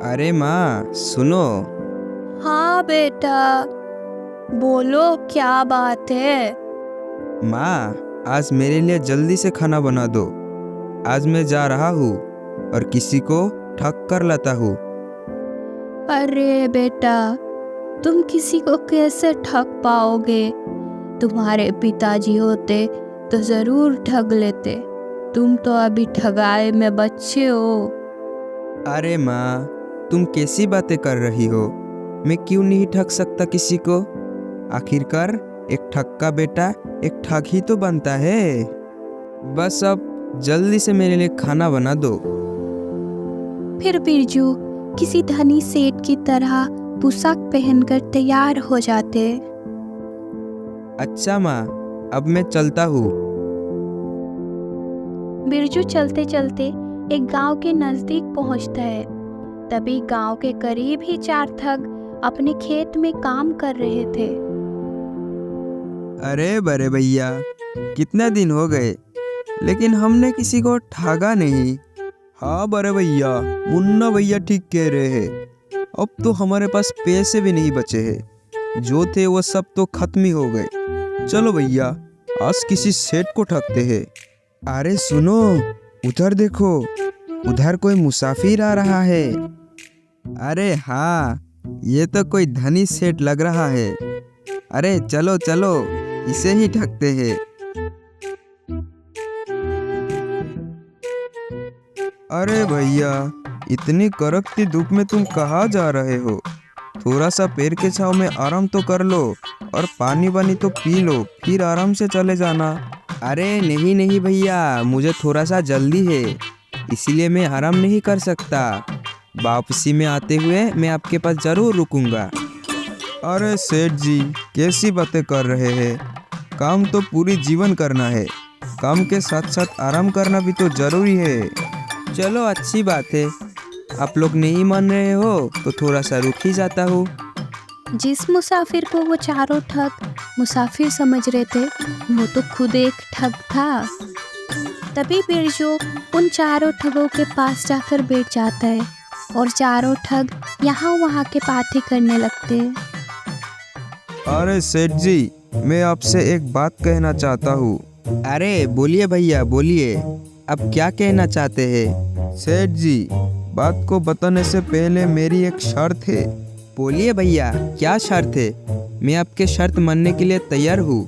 अरे माँ सुनो। हाँ बेटा, बोलो क्या बात है। माँ, आज मेरे लिए जल्दी से खाना बना दो। आज मैं जा रहा हूँ और किसी को ठग कर लाता हूँ। अरे बेटा, तुम किसी को कैसे ठग पाओगे? तुम्हारे पिताजी होते तो जरूर ठग लेते। तुम तो अभी ठगाए में बच्चे हो। अरे माँ, तुम कैसी बातें कर रही हो? मैं क्यों नहीं ठग सकता किसी को? आखिरकार एक ठग का बेटा एक ठग ही तो बनता है। बस अब जल्दी से मेरे लिए खाना बना दो। फिर बिरजू किसी धनी सेठ की तरह पोशाक पहनकर तैयार हो जाते। अच्छा माँ, अब मैं चलता हूँ। बिरजू चलते चलते एक गांव के नजदीक पहुंचता है। तभी गांव के करीब ही चार ठग अपने खेत में काम कर रहे थे। अरे बड़े भैया, कितने दिन हो गए लेकिन हमने किसी को ठगा नहीं। हाँ बड़े भैया, मुन्ना भैया ठीक कह रहे हैं। अब तो हमारे पास पैसे भी नहीं बचे हैं। जो थे वो सब तो खत्म ही हो गए। चलो भैया, आज किसी सेठ को ठगते हैं। अरे सुनो, उधर देखो, उधर कोई मुसाफिर आ रहा है। अरे हाँ, ये तो कोई धनी सेठ लग रहा है। अरे चलो चलो, इसे ही ठगते हैं। अरे भैया, इतनी कड़कती धूप में तुम कहाँ जा रहे हो? थोड़ा सा पेड़ के छांव में आराम तो कर लो और पानी वानी तो पी लो, फिर आराम से चले जाना। अरे नहीं नहीं भैया, मुझे थोड़ा सा जल्दी है, इसीलिए मैं आराम नहीं कर सकता। वापसी में आते हुए मैं आपके पास जरूर रुकूंगा। अरे सेठ जी, कैसी बातें कर रहे हैं? काम तो पूरी जीवन करना है, काम के साथ साथ आराम करना भी तो जरूरी है। चलो अच्छी बात है, आप लोग नहीं मान रहे हो तो थोड़ा सा रुक ही जाता हूँ। जिस मुसाफिर को वो चारों ठग मुसाफिर समझ रहे थे, वो तो खुद एक ठग था। तभी बिरजू उन चारों ठगों के पास जाकर बैठ जाता है और चारों ठग यहाँ वहाँ के बातें करने लगते हैं। अरे सेठ जी, मैं आपसे एक बात कहना चाहता हूँ। अरे बोलिए भैया बोलिए, अब क्या कहना चाहते हैं? सेठ जी, बात को बताने से पहले मेरी एक शर्त है। बोलिए भैया, क्या शर्त है? मैं आपके शर्त मानने के लिए तैयार हूँ,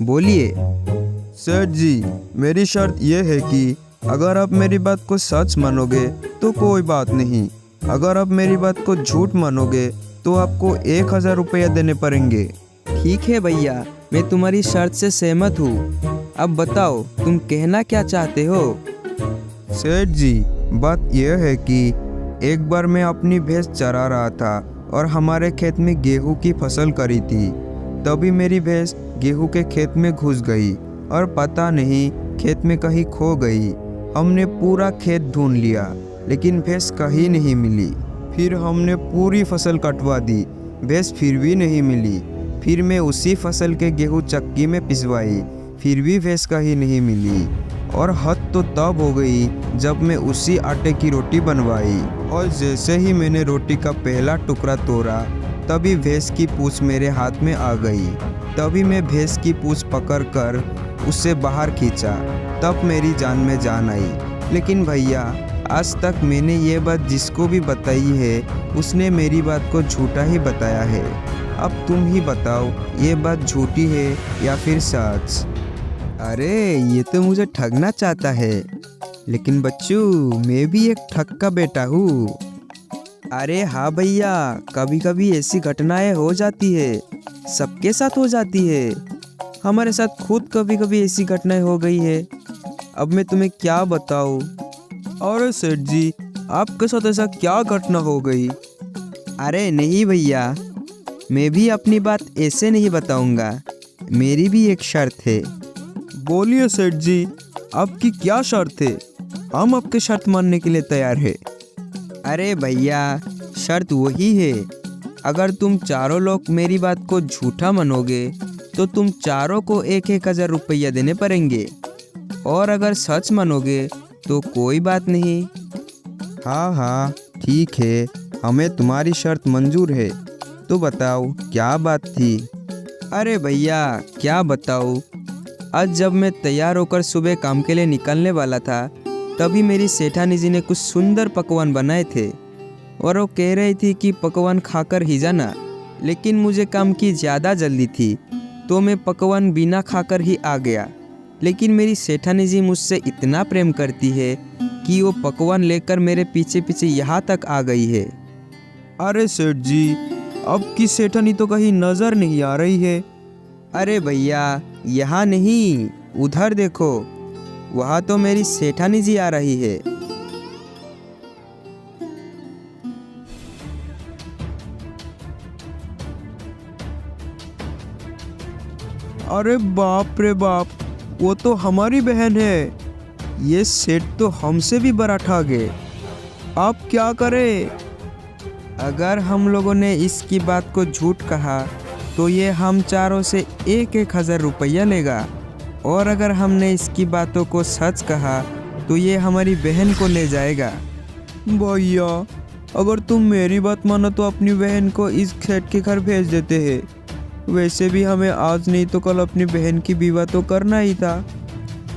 बोलिए। सेठ जी, मेरी शर्त यह है कि अगर आप मेरी बात को सच मानोगे तो कोई बात नहीं, अगर आप मेरी बात को झूठ मानोगे तो आपको 1000 रुपया देने पड़ेंगे। ठीक है भैया, मैं तुम्हारी शर्त से सहमत हूँ। अब बताओ, तुम कहना क्या चाहते हो? सेठ जी, बात यह है कि एक बार मैं अपनी भैंस चरा रहा था और हमारे खेत में गेहूं की फसल करी थी। तभी मेरी भैंस गेहूं के खेत में घुस गई और पता नहीं खेत में कहीं खो गई। हमने पूरा खेत ढूंढ लिया लेकिन भैंस कहीं नहीं मिली। फिर हमने पूरी फसल कटवा दी, भैंस फिर भी नहीं मिली। फिर मैं उसी फसल के गेहूं चक्की में पिसवाई, फिर भी भैंस कहीं नहीं मिली। और हद तो तब हो गई जब मैं उसी आटे की रोटी बनवाई और जैसे ही मैंने रोटी का पहला टुकड़ा तोड़ा, तभी भैंस की पूंछ मेरे हाथ में आ गई। तभी मैं भैंस की पूंछ पकड़कर उसे बाहर खींचा, तब मेरी जान में जान आई। लेकिन भैया, आज तक मैंने ये बात जिसको भी बताई है उसने मेरी बात को झूठा ही बताया है। अब तुम ही बताओ, ये बात झूठी है या फिर सच? अरे ये तो मुझे ठगना चाहता है, लेकिन बच्चों मैं भी एक ठग का बेटा हूँ। अरे हाँ भैया, कभी कभी ऐसी घटनाएं हो जाती है, सबके साथ हो जाती है। हमारे साथ खुद कभी कभी ऐसी घटनाएं हो गई है। अब मैं तुम्हें क्या बताऊँ? अरे सेठ जी, आपके साथ ऐसा क्या घटना हो गई? अरे नहीं भैया, मैं भी अपनी बात ऐसे नहीं बताऊंगा, मेरी भी एक शर्त है। बोलिए सेठ जी, आपकी क्या शर्त है? हम आपके शर्त मानने के लिए तैयार है। अरे भैया, शर्त वही है, अगर तुम चारों लोग मेरी बात को झूठा मानोगे तो तुम चारों को 1000 रुपया देने पड़ेंगे, और अगर सच मानोगे तो कोई बात नहीं। हाँ हाँ ठीक है, हमें तुम्हारी शर्त मंजूर है। तो बताओ क्या बात थी? अरे भैया क्या बताऊँ, आज जब मैं तैयार होकर सुबह काम के लिए निकलने वाला था, तभी मेरी सेठानी जी ने कुछ सुंदर पकवान बनाए थे और वो कह रही थी कि पकवान खाकर ही जाना। लेकिन मुझे काम की ज़्यादा जल्दी थी, तो मैं पकवान बिना खाकर ही आ गया। लेकिन मेरी सेठानी जी मुझसे इतना प्रेम करती है कि वो पकवान लेकर मेरे पीछे पीछे यहाँ तक आ गई है। अरे सेठ जी, अब की सेठानी तो कहीं नज़र नहीं आ रही है। अरे भैया यहाँ नहीं, उधर देखो, वहाँ तो मेरी सेठानी जी आ रही है। अरे बाप रे बाप, वो तो हमारी बहन है। ये सेठ तो हमसे भी बड़ा ठग है। अब क्या करें? अगर हम लोगों ने इसकी बात को झूठ कहा तो ये हम चारों से 1,000 रुपया लेगा, और अगर हमने इसकी बातों को सच कहा तो ये हमारी बहन को ले जाएगा। भैया अगर तुम मेरी बात मानो तो अपनी बहन को इस सेठ के घर भेज देते हैं। वैसे भी हमें आज नहीं तो कल अपनी बहन की विवाह तो करना ही था।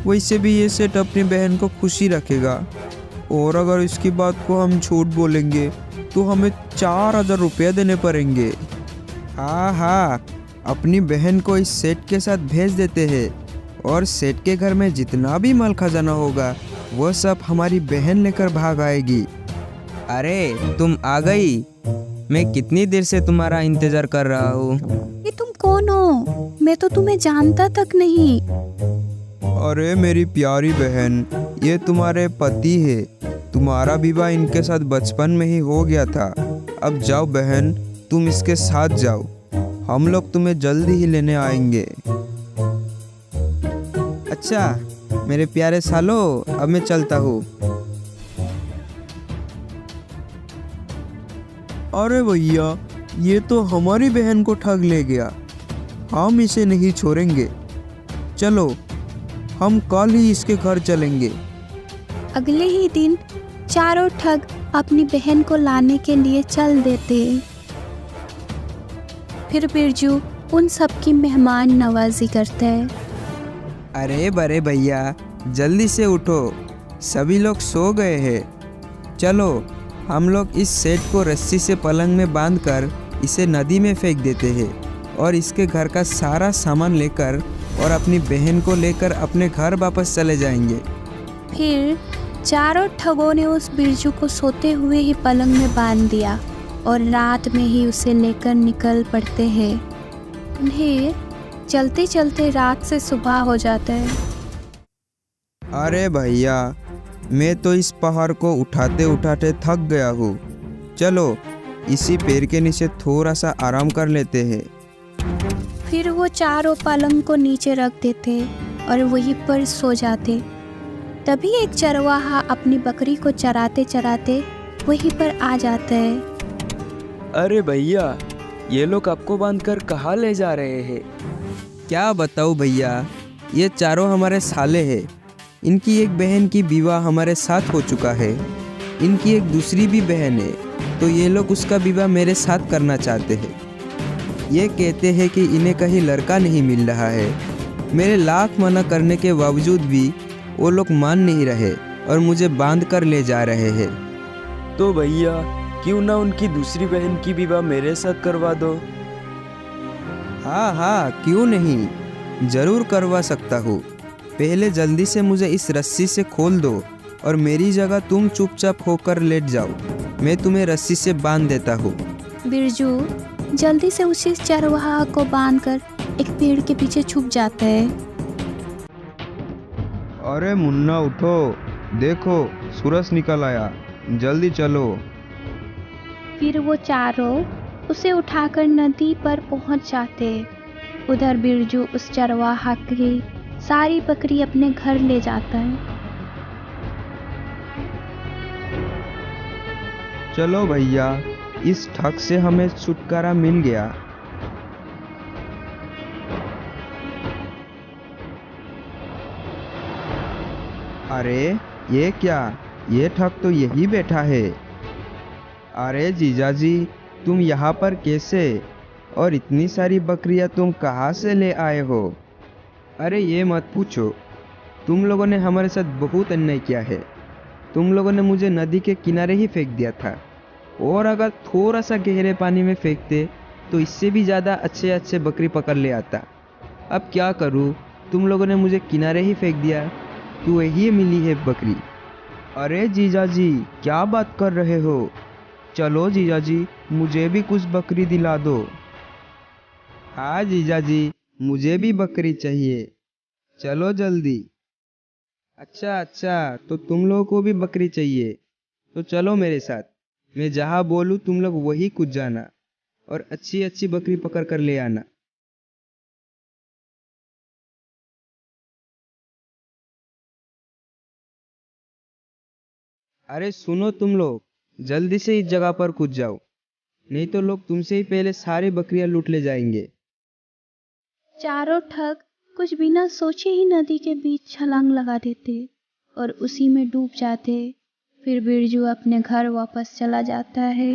वैसे भी ये सेठ अपनी बहन को खुशी रखेगा, और अगर इसकी बात को हम झूठ बोलेंगे तो हमें 4,000 रुपया देने पड़ेंगे। हाँ हाँ, अपनी बहन को इस सेठ के साथ भेज देते हैं, और सेठ के घर में जितना भी माल खजाना होगा वो सब हमारी बहन लेकर भाग आएगी। अरे तुम आ गई, मैं कितनी देर से तुम्हारा इंतजार कर रहा हूँ। ये तुम कौन हो? मैं तो तुम्हें जानता तक नहीं। अरे मेरी प्यारी बहन, ये तुम्हारे पति है। तुम्हारा विवाह इनके साथ बचपन में ही हो गया था। अब जाओ बहन, तुम इसके साथ जाओ, हम लोग तुम्हें जल्दी ही लेने आएंगे। अच्छा मेरे प्यारे सालो, अब मैं चलता हूँ। अरे भैया, ये तो हमारी बहन को ठग ले गया। हम इसे नहीं छोड़ेंगे। चलो हम कल ही इसके घर चलेंगे। अगले ही दिन चारों ठग अपनी बहन को लाने के लिए चल देते। फिर बिरजू उन सब की मेहमान नवाजी करता है। अरे बड़े भैया, जल्दी से उठो, सभी लोग सो गए हैं। चलो हम लोग इस सेठ को रस्सी से पलंग में बांधकर इसे नदी में फेंक देते हैं, और इसके घर का सारा सामान लेकर और अपनी बहन को लेकर अपने घर वापस चले जाएंगे। फिर चारों ठगों ने उस बिरजू को सोते हुए ही पलंग में बांध दिया, और रात में ही उसे लेकर निकल पड़ते हैं। उन्हें चलते चलते रात से सुबह हो जाता है। अरे भैया, मैं तो इस पहाड़ को उठाते उठाते थक गया हूँ। चलो इसी पेड़ के नीचे थोड़ा सा आराम कर लेते हैं। फिर वो चारों पलंग को नीचे रख देते और वहीं पर सो जाते। तभी एक चरवाहा अपनी बकरी को चराते चराते वहीं पर आ जाता है। अरे भैया, ये लोग आपको बांधकर कहाँ ले जा रहे हैं? क्या बताऊँ भैया, ये चारों हमारे साले हैं। इनकी एक बहन की विवाह हमारे साथ हो चुका है। इनकी एक दूसरी भी बहन है, तो ये लोग उसका विवाह मेरे साथ करना चाहते हैं। ये कहते हैं कि इन्हें कहीं लड़का नहीं मिल रहा है। मेरे लाख मना करने के बावजूद भी वो लोग मान नहीं रहे और मुझे बांध कर ले जा रहे हैं। तो भैया, क्यों ना उनकी दूसरी बहन की विवाह मेरे साथ करवा दो? हाँ हाँ, क्यों नहीं, ज़रूर करवा सकता हूँ। पहले जल्दी से मुझे इस रस्सी से खोल दो और मेरी जगह तुम चुपचाप होकर लेट जाओ। मैं तुम्हें रस्सी से बांध देता हूँ। बिरजू जल्दी से उसी चरवाहा को बांधकर एक पेड़ के पीछे छुप जाता है। अरे मुन्ना उठो, देखो सूरज निकल आया, जल्दी चलो। फिर वो चारों उसे उठाकर नदी पर पहुंच जाते। उधर बिरजू उस चरवाहा की सारी बकरी अपने घर ले जाता है। चलो भैया, इस ठग से हमें छुटकारा मिल गया। अरे ये क्या, ये ठग तो यही बैठा है। अरे जीजाजी, तुम यहाँ पर कैसे? और इतनी सारी बकरियाँ तुम कहाँ से ले आए हो? अरे ये मत पूछो, तुम लोगों ने हमारे साथ बहुत अन्याय किया है। तुम लोगों ने मुझे नदी के किनारे ही फेंक दिया था, और अगर थोड़ा सा गहरे पानी में फेंकते तो इससे भी ज़्यादा अच्छे अच्छे बकरी पकड़ ले आता। अब क्या करूँ, तुम लोगों ने मुझे किनारे ही फेंक दिया, तो यही मिली है बकरी। अरे जीजाजी, क्या बात कर रहे हो? चलो जीजाजी, मुझे भी कुछ बकरी दिला दो। हाँ जीजाजी, मुझे भी बकरी चाहिए, चलो जल्दी। अच्छा अच्छा, तो तुम लोगों को भी बकरी चाहिए, तो चलो मेरे साथ। मैं जहाँ बोलूँ तुम लोग वही कूद जाना और अच्छी अच्छी बकरी पकड़ कर ले आना। अरे सुनो तुम लोग, जल्दी से इस जगह पर कूद जाओ, नहीं तो लोग तुमसे ही पहले सारी बकरियां लूट ले जाएंगे। चारों ठग कुछ बिना सोचे ही नदी के बीच छलांग लगा देते और उसी में डूब जाते। फिर बिरजू अपने घर वापस चला जाता है।